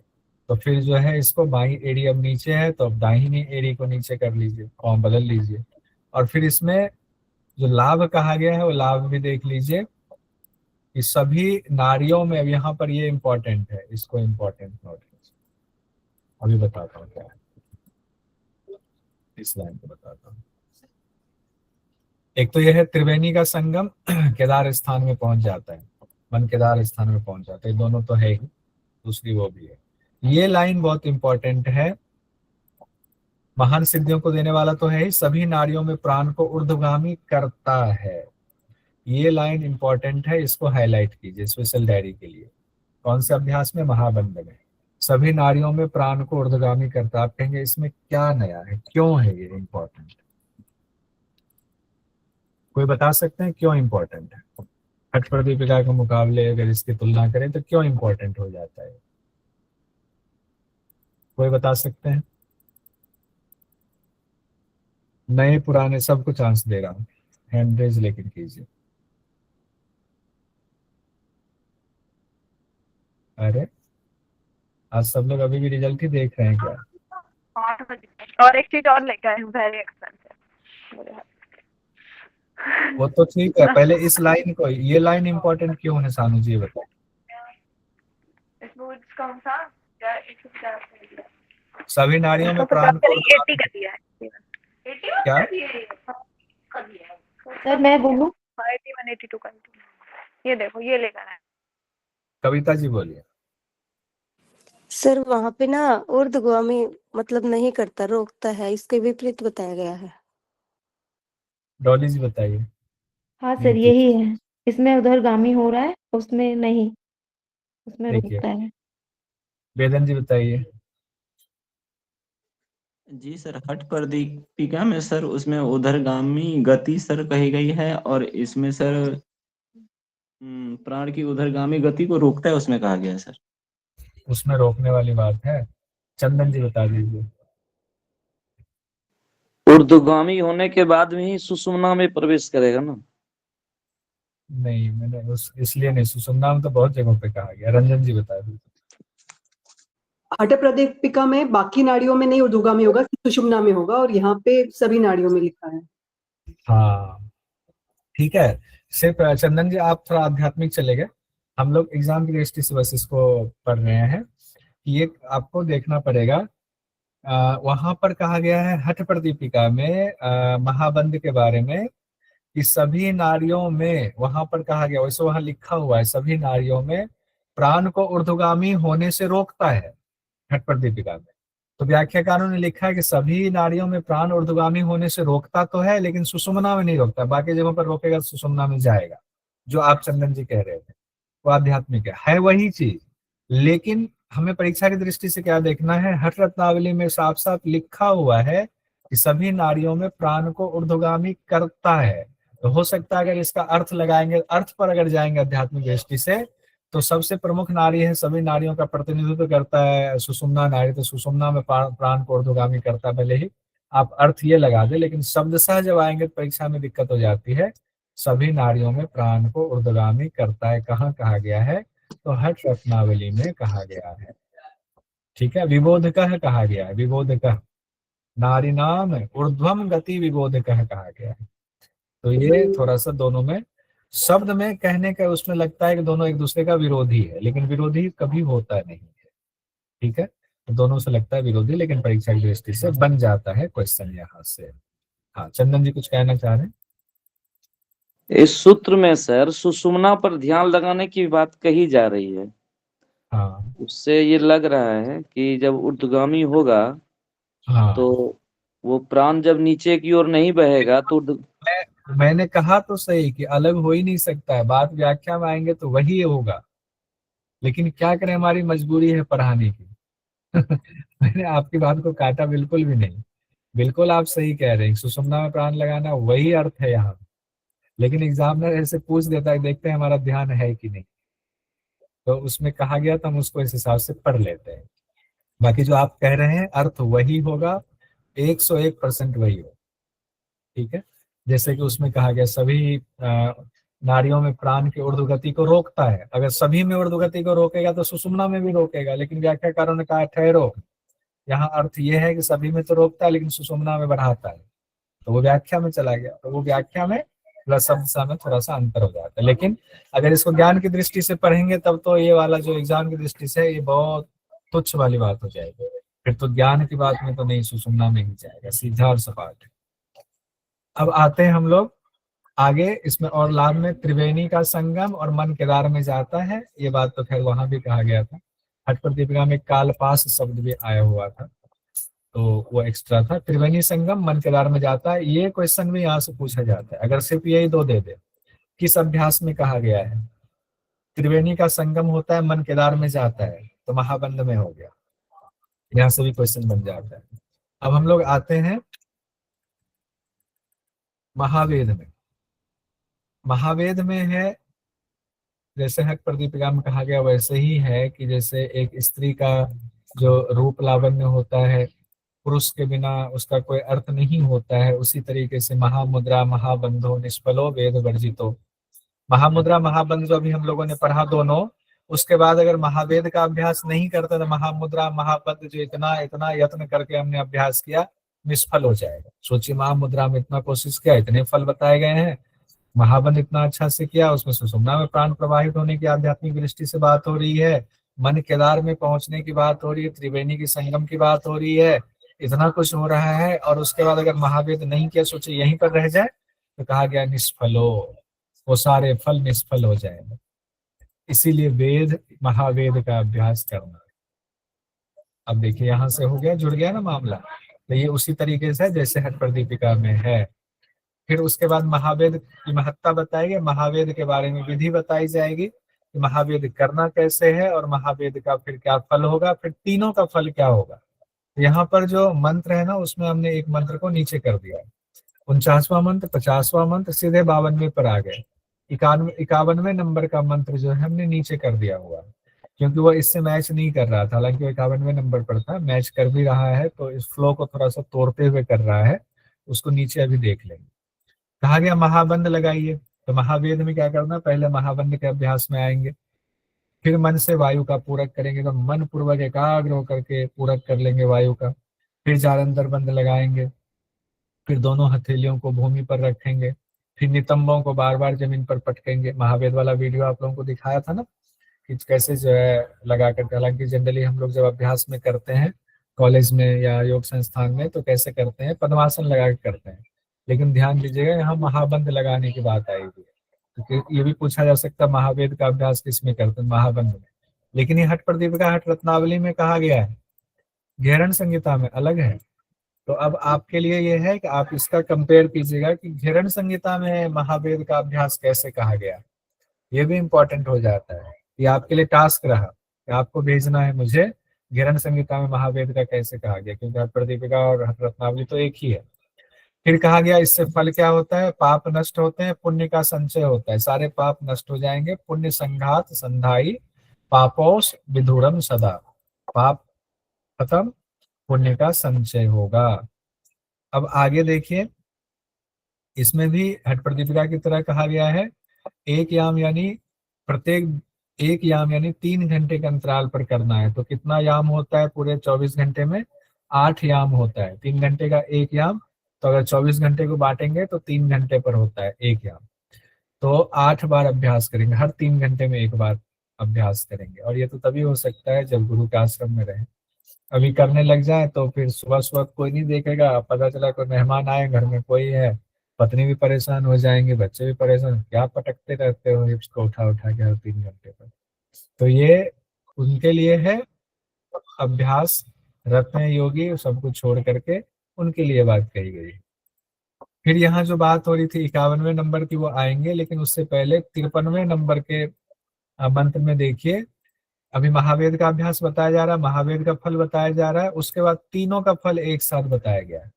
तो फिर जो है इसको बाईं एड़ी अब नीचे है तो अब दाहिनी एड़ी को नीचे कर लीजिए, पाँव बदल लीजिए। और फिर इसमें जो लाभ कहा गया है वो लाभ भी देख लीजिए कि सभी नारियों में, अब यहाँ पर ये इंपॉर्टेंट है, इसको इंपॉर्टेंट नोट कीजिए। अभी बताता हूँ क्या है, इस लाइन को बताता हूँ। एक तो यह है त्रिवेणी का संगम केदार स्थान में पहुंच जाता है, मन केदार स्थान में पहुंच जाता है, दोनों तो है ही, दूसरी वो भी है। ये लाइन बहुत इंपॉर्टेंट है, महान सिद्धियों को देने वाला तो है ही, सभी नारियों में प्राण को ऊर्ध्वगामी करता है। ये लाइन इंपॉर्टेंट है, इसको हाईलाइट कीजिए स्पेशल डायरी के लिए। कौन से अभ्यास में, महाबंध में, सभी नारियों में प्राण को ऊर्ध्वगामी करता। आप कहेंगे इसमें क्या नया है, क्यों है ये इंपॉर्टेंट? कोई बता सकते हैं क्यों इंपॉर्टेंट है? हठ प्रदीपिका के मुकाबले अगर इसकी तुलना करें तो क्यों इंपॉर्टेंट हो जाता है? कोई बता सकते हैं? नए पुराने सबको चांस दे रहा हूँ, हैंड रेज लेकिन कीजिए। अरे आज सब लोग अभी भी रिजल्ट ही देख रहे हैं क्या? 8 बजे। और एक चीज और लेके आए हूँ, वेरी एक्सपेंसिव। वो तो ठीक है, पहले इस लाइन को, ये लाइन इंपॉर्टेंट क्यों है सानू जी बताओ। इसमें कौन सा क्या 150 सभी नारियों में प्राण को 80 का दिया है। क्या? सर मैं बोलूं? 81 82 का। ये देखो, ये लेकर आए। कविता जी बोलिए। सर वहाँ पे ना ऊर्ध्वगामी मतलब नहीं करता, रोकता है, इसके विपरीत बताया गया है। डॉली जी बताइए। हाँ सर यही है, इसमें उधर गामी हो रहा है, उसमें नहीं, उसमें देखिए रोकता है। वेदन जी बताइए। जी सर, हठ प्रदीपिका में सर उसमें उधरगामी गति सर कही गई है, और इसमें सर प्राण की उधरगामी गति को रोकता है उसमें कहा गया है सर। उसमें रोकने वाली बात है, चंदन जी बता दीजिए। ऊर्ध्वगामी होने के बाद में सुषुम्ना में प्रवेश करेगा ना? नहीं, मैंने उस इसलिए नहीं, सुषुम्ना में तो बहुत जगहों पे कहा गया। रंजन जी बता दीजिए। हठ प्रदीपिका में बाकी नाड़ियों में नहीं ऊर्ध्वगामी होगा, सुषुम्ना में होगा, और यहाँ पे सभी नाड़ियों में लिखा है। हाँ ठीक है, सिर्फ चंदन जी आप थोड़ा आध्यात्मिक चले गए, हम लोग एग्जाम की दृष्टि से बस इसको पढ़ रहे हैं। ये आपको देखना पड़ेगा, वहां पर कहा गया है हठ प्रदीपिका में महाबंध के बारे में कि सभी नारियों में, वहां पर कहा गया, वैसे वहां लिखा हुआ है सभी नारियों में प्राण को ऊर्ध्वगामी होने से रोकता है हठ प्रदीपिका में। तो व्याख्याकारों ने लिखा है कि सभी नारियों में प्राण ऊर्ध्वगामी होने से रोकता तो है, लेकिन सुषुम्ना में नहीं रोकता, बाकी जगहों पर रोकेगा सुषुम्ना में जाएगा। जो आप चंदन जी कह रहे थे वो आध्यात्मिक है वही चीज, लेकिन हमें परीक्षा की दृष्टि से क्या देखना है, हठ रत्नावली में साफ साफ लिखा हुआ है कि सभी नारियों में प्राण को ऊर्ध्वगामी करता है। तो हो सकता है अगर इसका अर्थ लगाएंगे, अर्थ पर अगर जाएंगे आध्यात्मिक दृष्टि से, तो सबसे प्रमुख नारी है, सभी नारियों का प्रतिनिधित्व करता है सुषुम्ना नारी, तो सुषुम्ना में प्राण को ऊर्ध्वगामी करता है। भले ही आप अर्थ ये लगा दे, लेकिन शब्दशः जब आएंगे तो परीक्षा में दिक्कत हो जाती है। सभी नारियों में प्राण को ऊर्ध्वगामी करता है, कहाँ कहा गया है, तो हठ रत्नावली में कहा गया है। ठीक है, विबोधकः कहा गया है, विबोधकः नारी नाम ऊर्ध्वम गति विबोधकः कहा गया है। तो ये थोड़ा सा दोनों में शब्द में कहने का उसमें लगता है कि दोनों एक दूसरे का विरोधी है, लेकिन विरोधी कभी होता नहीं है। ठीक है, तो दोनों से लगता है विरोधी, लेकिन परीक्षा की दृष्टि से बन जाता है क्वेश्चन यहाँ से। हाँ चंदन जी कुछ कहना चाह रहे हैं? इस सूत्र में सर सुषुम्ना पर ध्यान लगाने की बात कही जा रही है। हाँ उससे ये लग रहा है कि जब ऊर्ध्वगामी होगा हाँ, तो वो प्राण जब नीचे की ओर नहीं बहेगा तो मैंने कहा तो सही कि अलग हो ही नहीं सकता है, बात व्याख्या में आएंगे तो वही होगा, लेकिन क्या करें, हमारी मजबूरी है पढ़ाने की। मैंने आपकी बात को काटा बिल्कुल भी नहीं, बिल्कुल आप सही कह रहे हैं, सुषुम्ना में प्राण लगाना वही अर्थ है यहाँ, लेकिन एग्जामिनर ऐसे पूछ देता है, देखते हैं हमारा ध्यान है कि नहीं, तो उसमें कहा गया तो हम उसको इस हिसाब से पढ़ लेते हैं। बाकी जो आप कह रहे हैं अर्थ वही होगा, 101% वही होगा, ठीक है। जैसे कि उसमें कहा गया सभी नाड़ियों में प्राण की ऊर्ध्वगति को रोकता है, अगर सभी में ऊर्ध्वगति को रोकेगा तो सुषुम्ना में भी रोकेगा, लेकिन व्याख्याकारों ने कहा ठहरो, यहाँ अर्थ ये है कि सभी में तो रोकता है लेकिन सुषुम्ना में बढ़ाता है, तो वो व्याख्या में चला गया, तो वो व्याख्या में प्लस शब्द में थोड़ा सा अंतर हो जाता है। लेकिन अगर इसको ज्ञान की दृष्टि से पढ़ेंगे तब तो ये वाला जो एग्जाम की दृष्टि से ये बहुत तुच्छ वाली बात हो जाएगी, फिर तो ज्ञान की बात में तो नहीं, सुषुम्ना में ही जाएगा, सीधा और सपाट। अब आते हैं हम लोग आगे, इसमें और लाभ में त्रिवेणी का संगम और मन केदार में जाता है, ये बात तो खैर वहां भी कहा गया था। हठ पर दीपिका में कालपास शब्द भी आया हुआ था, तो वो एक्स्ट्रा था। त्रिवेणी संगम मन केदार में जाता है, ये क्वेश्चन भी यहाँ से पूछा जाता है, अगर सिर्फ यही दो दे दे, किस अभ्यास में कहा गया है, त्रिवेणी का संगम होता है मन केदार में जाता है, तो महाबंध में हो गया, यहाँ से भी क्वेश्चन बन जाता है। अब हम लोग आते हैं महावेद में। महावेद में है, जैसे हक प्रदीपिका में कहा गया वैसे ही है कि जैसे एक स्त्री का जो रूप लावण्य होता है, पुरुष के बिना उसका कोई अर्थ नहीं होता है, उसी तरीके से महामुद्रा महाबंधो निष्फलो वेद वर्जितो, महामुद्रा महाबंध जो अभी हम लोगों ने पढ़ा दोनों, उसके बाद अगर महावेद का अभ्यास नहीं करते तो महामुद्रा महाबंध जो इतना इतना यत्न करके हमने अभ्यास किया निष्फल हो जाएगा। सोचिए, महामुद्रा में इतना कोशिश किया, इतने फल बताए गए हैं, महाबंध इतना अच्छा से किया, उसमें सुषुम्ना में प्राण प्रवाहित होने की आध्यात्मिक दृष्टि से बात हो रही है, मन केदार में पहुंचने की बात हो रही है, त्रिवेणी की संगम की बात हो रही है, इतना कुछ हो रहा है, और उसके बाद अगर महावेद नहीं किया, सोचे यहीं पर रह जाए, तो कहा गया निष्फलो, वो सारे फल निष्फल हो जाएंगे। इसीलिए वेद महावेद का अभ्यास करना। अब देखिए यहां से हो गया, जुड़ गया ना मामला, तो ये उसी तरीके से जैसे हठ प्रदीपिका में है। फिर उसके बाद महावेद की महत्ता बताएगी, महावेद के बारे में विधि बताई जाएगी कि महावेद करना कैसे है, और महावेद का फिर क्या फल होगा, फिर तीनों का फल क्या होगा। यहाँ पर जो मंत्र है ना, उसमें हमने एक मंत्र को नीचे कर दिया, 49वां मंत्र 50वां मंत्र सीधे 52वें पर आ गए, 51वें नंबर का मंत्र जो है हमने नीचे कर दिया हुआ, क्योंकि वो इससे मैच नहीं कर रहा था, हालांकि वो 51वें नंबर पर था, मैच कर भी रहा है, तो इस फ्लो को थोड़ा सा तोड़ते हुए कर रहा है, उसको नीचे अभी देख लेंगे। कहा गया महाबंध लगाइए, तो महावेद में क्या करना, पहले महाबंध के अभ्यास में आएंगे, फिर मन से वायु का पूरक करेंगे, तो मन पूर्वक एकाग्र होकर के पूरक कर लेंगे वायु का, फिर जालंधर बंध लगाएंगे, फिर दोनों हथेलियों को भूमि पर रखेंगे, फिर नितंबों को बार बार जमीन पर पटकेंगे। महावेद वाला वीडियो आप लोगों को दिखाया था ना कि कैसे जो है लगा करके, हालांकि जनरली हम लोग जब अभ्यास में करते हैं कॉलेज में या योग संस्थान में तो कैसे करते हैं, पद्मासन लगा के करते हैं, लेकिन ध्यान दीजिएगा यहाँ महाबंध लगाने की बात आई हुई है, क्योंकि ये भी पूछा जा सकता है महावेद का अभ्यास किसमें करते हैं, महाबंध में, लेकिन ये हठ प्रदीपिका हठ रत्नावली में कहा गया है, घेरण संहिता में अलग है। तो अब आपके लिए ये है कि आप इसका कंपेयर कीजिएगा कि घेरण संहिता में महावेद का अभ्यास कैसे कहा गया, ये भी इंपॉर्टेंट हो जाता है। ये आपके लिए टास्क रहा कि आपको भेजना है मुझे घेरण संहिता में महावेद का कैसे कहा गया, क्योंकि हठ प्रदीपिका और हठ रत्नावली तो एक ही है। फिर कहा गया इससे फल क्या होता है, पाप नष्ट होते हैं, पुण्य का संचय होता है, सारे पाप नष्ट हो जाएंगे, पुण्य संघात संधाई पापोस विधुरम सदा, पाप खत्म, पुण्य का संचय होगा। अब आगे देखिए, इसमें भी हठ प्रदीपिका की तरह कहा गया है, एक याम यानी प्रत्येक एक याम यानी 3 घंटे के अंतराल पर करना है। तो कितना याम होता है पूरे 24 घंटे में, 8 याम होता है, 3 घंटे का एक याम, तो अगर 24 घंटे को बांटेंगे तो 3 घंटे पर होता है एक याम, तो 8 बार अभ्यास करेंगे, हर 3 घंटे में एक बार अभ्यास करेंगे। और ये तो तभी हो सकता है जब गुरु के आश्रम में रहे, अभी करने लग जाए तो फिर सुबह सुबह कोई नहीं देखेगा, पता चला कोई मेहमान आए घर में कोई है पत्नी भी परेशान हो जाएंगे, बच्चे भी परेशान, क्या पटकते रहते हो हिप्स को उठा उठा के हर 3 घंटे पर। तो ये उनके लिए है अभ्यास, रत्न योगी सब कुछ छोड़ करके उनके लिए बात कही गई। फिर यहाँ जो बात हो रही थी 51वें नंबर की, वो आएंगे, लेकिन उससे पहले 53वें नंबर के मंत्र में देखिए, अभी महावेद का अभ्यास बताया जा रहा है, महावेद का फल बताया जा रहा है, उसके बाद तीनों का फल एक साथ बताया गया है।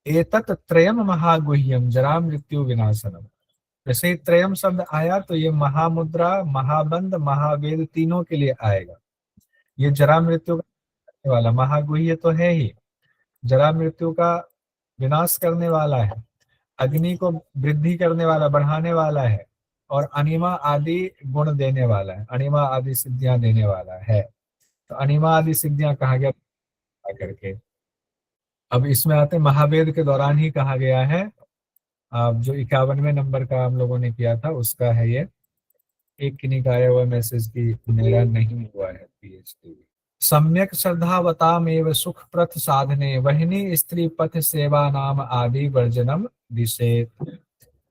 एतत् त्रयम महागुह्यम जरा मृत्यु विनाशनम। जैसे ही त्रयम शब्द आया तो ये महामुद्रा, महाबंध, महावेद तीनों के लिए आएगा। ये जरा मृत्यु का करने वाला महागुह्य तो है ही, जरा मृत्यु का विनाश करने वाला है, अग्नि को वृद्धि करने वाला, बढ़ाने वाला है, और अनिमा आदि गुण देने वाला है, अनिमा आदि सिद्धियां देने वाला है। तो अनिमा आदि सिद्धियां कहा गया करके। अब इसमें आते महावेद के दौरान ही कहा गया है। अब जो 51वें नंबर का हम लोगों ने किया था उसका है ये, एक की निकाय हुआ मैसेज की मेरा नहीं हुआ है पीएचडी। सम्यक श्रद्धावतामेव सुख प्रथ साधने वहिनी स्त्री पथ सेवा नाम आदि वर्जनम दिशेत।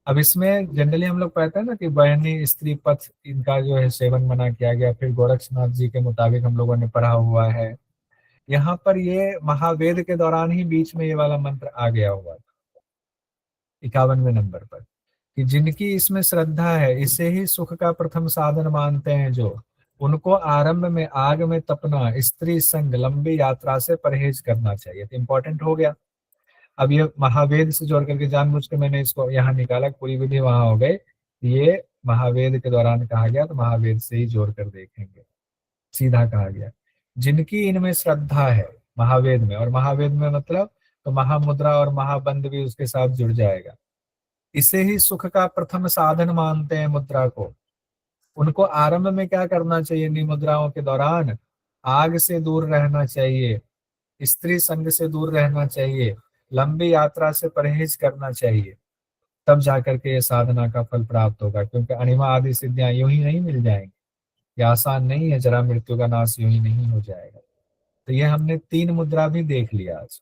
अब इसमें जनरली हम लोग कहते हैं ना कि वहिनी स्त्री पथ, इनका जो है सेवन मना किया गया। फिर गोरक्षनाथ जी के मुताबिक हम लोगों ने पढ़ा हुआ है। यहाँ पर ये महावेद के दौरान ही बीच में ये वाला मंत्र आ गया हुआ था 51वें नंबर पर, कि जिनकी इसमें श्रद्धा है, इसे ही सुख का प्रथम साधन मानते हैं जो, उनको आरंभ में आग में तपना, स्त्री संग, लंबी यात्रा से परहेज करना चाहिए। तो इंपॉर्टेंट हो गया। अब ये महावेद से जोड़ करके जानबूझ के मैंने इसको यहाँ निकाला, पूरी विधि वहां हो गई। ये महावेद के दौरान कहा गया, तो महावेद से ही जोड़ कर देखेंगे, सीधा कहा गया जिनकी इनमें श्रद्धा है महावेद में। और महावेद में मतलब तो महामुद्रा और महाबंध भी उसके साथ जुड़ जाएगा। इसे ही सुख का प्रथम साधन मानते हैं मुद्रा को। उनको आरंभ में क्या करना चाहिए? इन मुद्राओं के दौरान आग से दूर रहना चाहिए, स्त्री संग से दूर रहना चाहिए, लंबी यात्रा से परहेज करना चाहिए, तब जाकर के ये साधना का फल प्राप्त होगा। क्योंकि अणिमा आदि सिद्धियां यूं ही नहीं मिल जाएंगी, ये आसान नहीं है, जरा मृत्यु का नाश यूं ही नहीं हो जाएगा। तो ये हमने 3 मुद्रा भी देख लिया आज।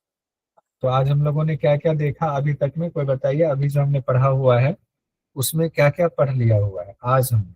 तो आज हम लोगों ने क्या क्या देखा अभी तक में, कोई बताइए? अभी जो हमने पढ़ा हुआ है उसमें क्या क्या पढ़ लिया हुआ है आज हमने?